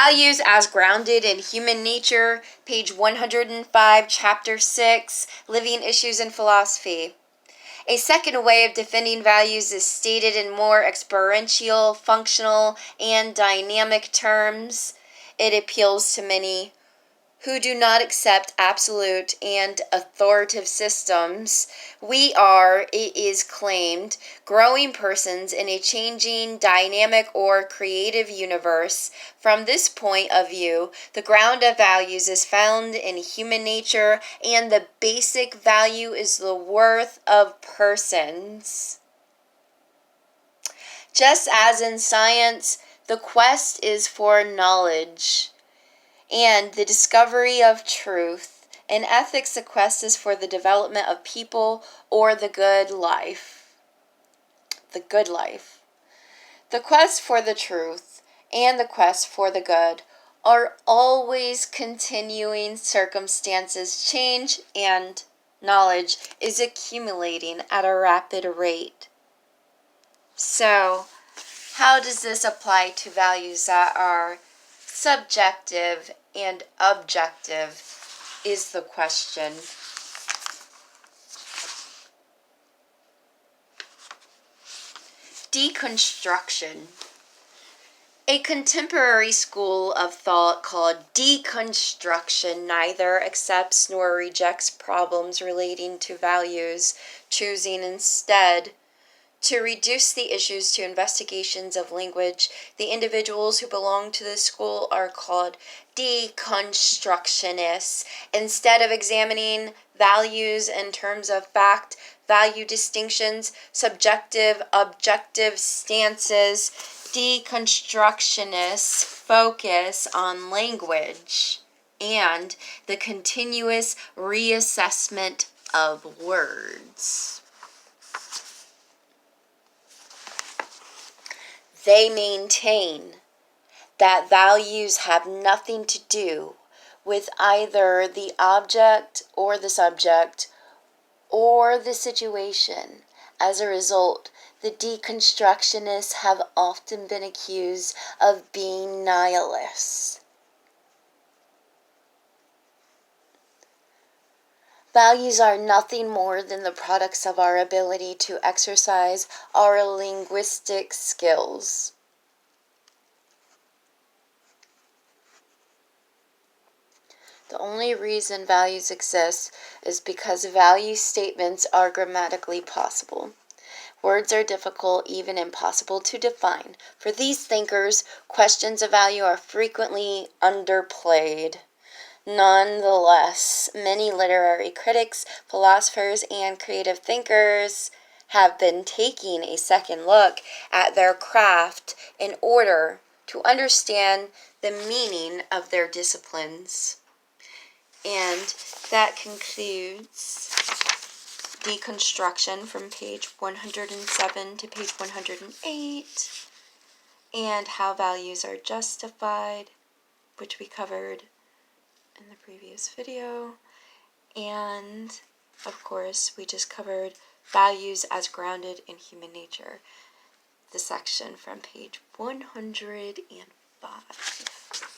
Values as grounded in human nature, page 105, chapter 6, Living Issues in Philosophy. A second way of defending values is stated in more experiential, functional, and dynamic terms. It appeals to many who do not accept absolute and authoritative systems. We are, it is claimed, growing persons in a changing, dynamic, or creative universe. From this point of view, the ground of values is found in human nature, and the basic value is the worth of persons. Just as in science, the quest is for knowledge and the discovery of truth. In ethics, the quest is for the development of people or the good life. The good life. The quest for the truth and the quest for the good are always continuing circumstances. Change and knowledge is accumulating at a rapid rate. So, how does this apply to values that are subjective and objective is the question. Deconstruction. A contemporary school of thought called Deconstruction neither accepts nor rejects problems relating to values, choosing instead to reduce the issues to investigations of language. The individuals who belong to this school are called deconstructionists. Instead of examining values in terms of fact, value distinctions, subjective, objective stances, deconstructionists focus on language and the continuous reassessment of words. They maintain that values have nothing to do with either the object or the subject or the situation. As a result, the deconstructionists have often been accused of being nihilists. Values are nothing more than the products of our ability to exercise our linguistic skills. The only reason values exist is because value statements are grammatically possible. Words are difficult, even impossible to define. For these thinkers, questions of value are frequently underplayed. Nonetheless, many literary critics, philosophers, and creative thinkers have been taking a second look at their craft in order to understand the meaning of their disciplines. And that concludes Deconstruction from page 107 to page 108, and How Values Are Justified, which we covered in the previous video. And of course, we just covered Values as Grounded in Human Nature, the section from page 105.